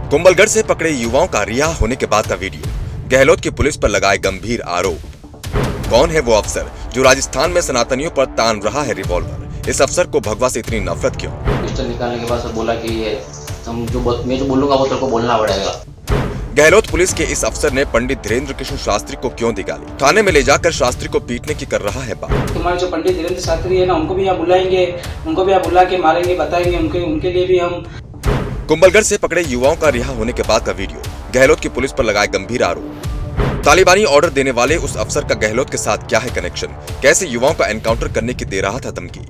कुंभलगढ़ से पकड़े युवाओं का रिहा होने के बाद का वीडियो। गहलोत की पुलिस पर लगाए गंभीर आरोप। कौन है वो अफसर जो राजस्थान में सनातनियों पर तान रहा है रिवॉल्वर? इस अफसर को भगवा से इतनी नफरत क्यों? पिस्टल निकालने के बाद सर बोला कि ये मैं जो बोलूंगा वो तेरे को बोलना पड़ेगा। गहलोत पुलिस के इस अफसर ने पंडित धीरेन्द्र कृष्ण शास्त्री को क्यों निकाली? थाने में ले जाकर शास्त्री को पीटने की कर रहा है बात। तुम्हारे जो पंडित धीरेन्द्र शास्त्री है ना, उनको भी यहाँ बुलाएंगे, उनको भी यहाँ बुला के मारेंगे, बताएंगे उनके लिए भी हम। कुंभलगढ़ से पकड़े युवाओं का रिहा होने के बाद का वीडियो। गहलोत की पुलिस पर लगाए गंभीर आरोप। तालिबानी ऑर्डर देने वाले उस अफसर का गहलोत के साथ क्या है कनेक्शन? कैसे युवाओं का एनकाउंटर करने की दे रहा था धमकी?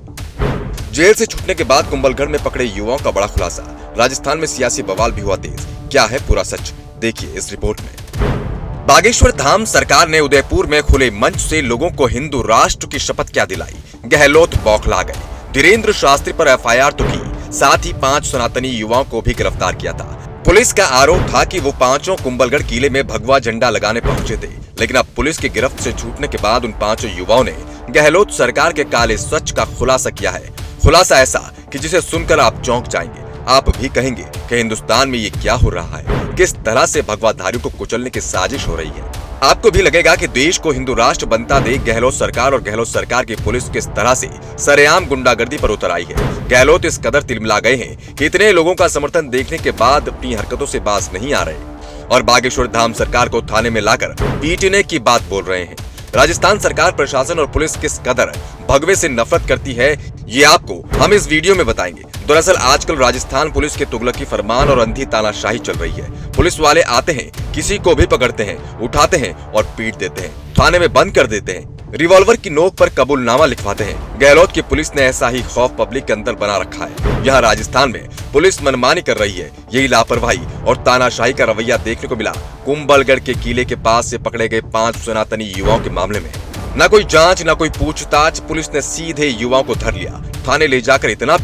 जेल से छूटने के बाद कुंभलगढ़ में पकड़े युवाओं का बड़ा खुलासा। राजस्थान में सियासी बवाल भी हुआ तेज। क्या है पूरा सच? देखिए इस रिपोर्ट में। बागेश्वर धाम सरकार ने उदयपुर में खुले मंच से लोगों को हिंदू राष्ट्र की शपथ क्या दिलाई? गहलोत बौखला गए। धीरेन्द्र शास्त्री पर एफआईआर तो की, साथ ही 5 सनातनी युवाओं को भी गिरफ्तार किया था। पुलिस का आरोप था कि वो पांचों कुंभलगढ़ किले में भगवा झंडा लगाने पहुंचे थे, लेकिन अब पुलिस की गिरफ्त से छूटने के बाद उन 5 युवाओं ने गहलोत सरकार के काले सच का खुलासा किया है। खुलासा ऐसा कि जिसे सुनकर आप चौंक जाएंगे। आप भी कहेंगे कि हिंदुस्तान में ये क्या हो रहा है? किस तरह से भगवाधारियों को कुचलने की साजिश हो रही है? आपको भी लगेगा कि देश को हिंदू राष्ट्र बनता देख गहलोत सरकार और गहलोत सरकार की पुलिस किस तरह से सरेआम गुंडागर्दी पर उतर आई है। गहलोत इस कदर तिलमिला गए हैं कि इतने लोगों का समर्थन देखने के बाद अपनी हरकतों से बाज नहीं आ रहे और बागेश्वर धाम सरकार को थाने में लाकर पीटने की बात बोल रहे हैं। राजस्थान सरकार, प्रशासन और पुलिस किस कदर भगवे से नफरत करती है, ये आपको हम इस वीडियो में बताएंगे। दरअसल आजकल राजस्थान पुलिस के तुगलकी फरमान और अंधी तानाशाही चल रही है। पुलिस वाले आते हैं, किसी को भी पकड़ते हैं, उठाते हैं और पीट देते हैं, थाने में बंद कर देते हैं, रिवॉल्वर की नोक पर कबूलनामा लिखवाते हैं। गहलोत की पुलिस ने ऐसा ही खौफ पब्लिक के अंदर बना रखा है। यहाँ राजस्थान में पुलिस मनमानी कर रही है। यही लापरवाही और तानाशाही का रवैया देखने को मिला कुंभलगढ़ के किले के पास से पकड़े गए 5 सनातनी युवाओं के मामले में। न कोई जांच, न कोई पूछताछ, पुलिस ने सीधे युवाओं को धर लिया, थाने ले जाकर इतना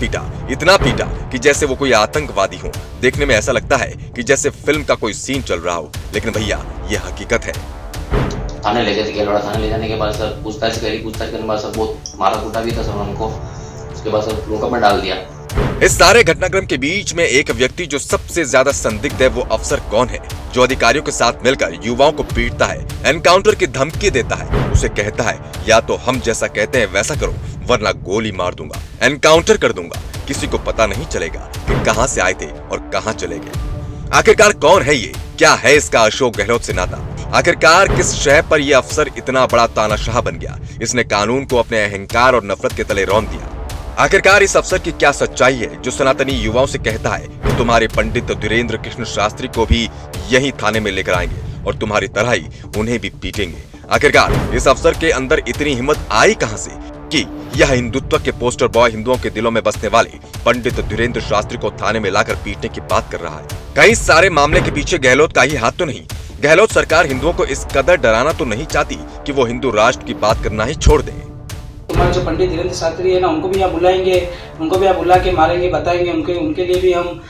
पीटा कि जैसे वो कोई आतंकवादी हो। देखने में ऐसा लगता है कि जैसे फिल्म का कोई सीन चल रहा हो, लेकिन भैया ये हकीकत है। थाने ले गए थे, गेलवाड़ा थाने ले जाने के बाद सर पूछताछ करने के बाद सर बहुत मारा कूटा भी था सर उनको। उसके बाद सर लोकअप में डाल दिया। इस सारे घटनाक्रम के बीच में एक व्यक्ति जो सबसे ज्यादा संदिग्ध है, वो अफसर कौन है जो अधिकारियों के साथ मिलकर युवाओं को पीटता है, एनकाउंटर की धमकी देता है, उसे कहता है या तो हम जैसा कहते हैं वैसा करो वरना गोली मार दूंगा, एनकाउंटर कर दूंगा। किसी को पता नहीं चलेगा कि कहां से आए थे और कहां चले गए। आखिरकार कौन है ये? क्या है इसका अशोक गहलोत से नाता? आखिरकार किस शय पर यह अफसर इतना बड़ा तानाशाह बन गया? इसने कानून को अपने अहंकार और नफरत के तले रौंद दिया। आखिरकार इस अफसर की क्या सच्चाई है जो सनातनी युवाओं से कहता है कि तुम्हारे पंडित धीरेन्द्र कृष्ण शास्त्री को भी यही थाने में लेकर आएंगे और तुम्हारी तरह ही उन्हें भी पीटेंगे? आखिरकार इस अफसर के अंदर इतनी हिम्मत आई कहां से कि यह हिंदुत्व के पोस्टर बॉय हिंदुओं के दिलों में बसने वाले पंडित धीरेन्द्र शास्त्री को थाने में लाकर पीटने की बात कर रहा है? कहीं सारे मामले के पीछे गहलोत का ही हाथ तो नहीं? गहलोत सरकार हिंदुओं को इस कदर डराना तो नहीं चाहती कि वो हिंदू राष्ट्र की बात करना ही छोड़ दें? तुम्हारे जो पंडित धीरेन्द्र शास्त्री है ना, उनको भी यहाँ बुलाएंगे, उनको भी यहाँ बुला के मारेंगे, बताएंगे उनके लिए भी हम।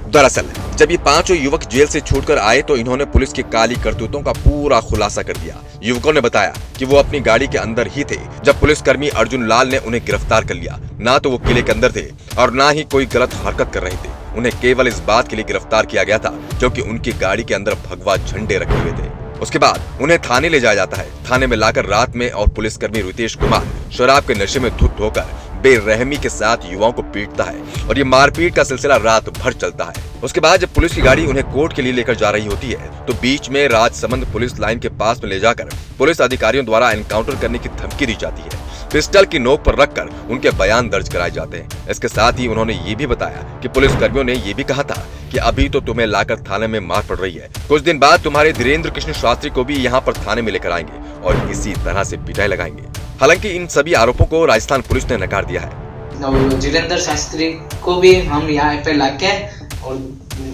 दरअसल जब ये 5 युवक जेल से छूटकर आए तो इन्होंने पुलिस की काली करतूतों का पूरा खुलासा कर दिया। युवकों ने बताया कि वो अपनी गाड़ी के अंदर ही थे जब पुलिसकर्मी अर्जुन लाल ने उन्हें गिरफ्तार कर लिया। ना तो वो किले के अंदर थे और ना ही कोई गलत हरकत कर रहे थे। उन्हें केवल इस बात के लिए गिरफ्तार किया गया था क्योंकि उनकी गाड़ी के अंदर भगवा झंडे रखे हुए थे। उसके बाद उन्हें थाने ले जाया जाता है। थाने में लाकर रात में और पुलिसकर्मी रितेश कुमार शराब के नशे में धुत होकर बेरहमी के साथ युवाओं को पीटता है और ये मारपीट का सिलसिला रात भर चलता है। उसके बाद जब पुलिस की गाड़ी उन्हें कोर्ट के लिए लेकर जा रही होती है तो बीच में राजसमंद पुलिस लाइन के पास में ले जाकर पुलिस अधिकारियों द्वारा एनकाउंटर करने की धमकी दी जाती है। पिस्टल की नोक पर रखकर उनके बयान दर्ज कराए जाते हैं। इसके साथ ही उन्होंने ये भी बताया कि पुलिस कर्मियों ने ये भी कहा था कि अभी तो तुम्हें लाकर थाने में मार पड़ रही है, कुछ दिन बाद तुम्हारे धीरेन्द्र कृष्ण शास्त्री को भी यहाँ पर थाने में लेकर आएंगे और इसी तरह से पिटाई लगाएंगे। हालांकि इन सभी आरोपों को राजस्थान पुलिस ने नकार दिया है। धीरेन्द्र शास्त्री को भी हम यहाँ पे लाके और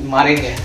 मारेंगे।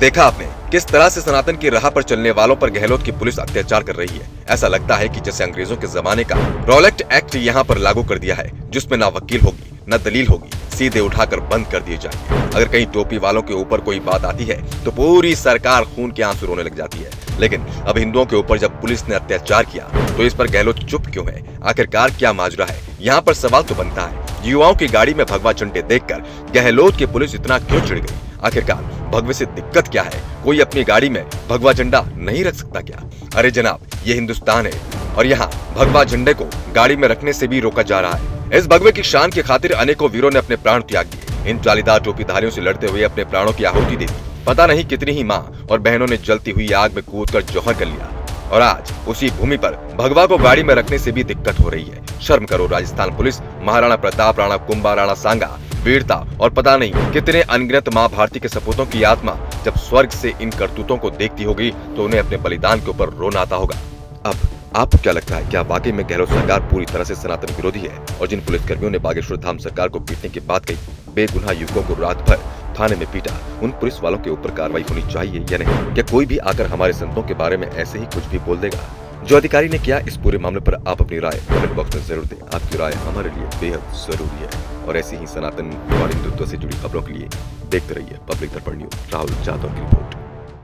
देखा आपने किस तरह से सनातन की राह पर चलने वालों पर गहलोत की पुलिस अत्याचार कर रही है। ऐसा लगता है कि जैसे अंग्रेजों के जमाने का रॉलेट एक्ट यहाँ पर लागू कर दिया है, जिसमें ना वकील होगी न दलील होगी, सीधे उठाकर बंद कर दिए जाएंगे। अगर कहीं टोपी वालों के ऊपर कोई बात आती है तो पूरी सरकार खून के आंसू रोने लग जाती है। लेकिन अब हिंदुओं के ऊपर जब पुलिस ने अत्याचार किया तो इस पर गहलोत चुप क्यों है? आखिरकार क्या माजरा है? यहाँ पर सवाल तो बनता है, युवाओं की गाड़ी में भगवा झंडे देखकर गहलोत की पुलिस इतना क्यों चिढ़ गई? आखिरकार भगवे से दिक्कत क्या है? कोई अपनी गाड़ी में भगवा झंडा नहीं रख सकता क्या? अरे जनाब, ये हिंदुस्तान है और यहाँ भगवा झंडे को गाड़ी में रखने से भी रोका जा रहा है। इस भगवे की शान की खातिर अनेकों वीरों ने अपने प्राण त्याग दिए। इन जालीदार टोपीधारियों से लड़ते हुए अपने प्राणों की आहुति दे दी। पता नहीं कितनी ही माँ और बहनों ने जलती हुई आग में कूदकर जौहर कर लिया और आज उसी भूमि पर भगवा को गाड़ी में रखने से भी दिक्कत हो रही है। शर्म करो राजस्थान पुलिस। महाराणा प्रताप, राणा कुंभा, राणा सांगा, वीरता और पता नहीं कितने अनगिनत माँ भारती के सपूतों की आत्मा जब स्वर्ग से इन करतूतों को देखती होगी तो उन्हें अपने बलिदान के ऊपर रोना आता होगा। अब आपको क्या लगता है, क्या वाकई में गहलोत सरकार पूरी तरह से सनातन विरोधी है और जिन पुलिसकर्मियों ने बागेश्वर धाम सरकार को पीटने की बात कही, बेगुनाह युवकों को रात भर थाने में पीटा, उन पुलिस वालों के ऊपर कार्रवाई होनी चाहिए या नहीं? क्या कोई भी आकर हमारे संतों के बारे में ऐसे ही कुछ भी बोल देगा? जो अधिकारी ने किया, इस पूरे मामले पर आप अपनी राय कमेंट बॉक्स में जरूर दें। आपकी राय हमारे लिए बेहद जरूरी है और ऐसी ही सनातन और हिंदुत्व से जुड़ी खबरों के लिए देखते रहिए पब्लिक दर्पण न्यूज। राहुल जाधव की रिपोर्ट।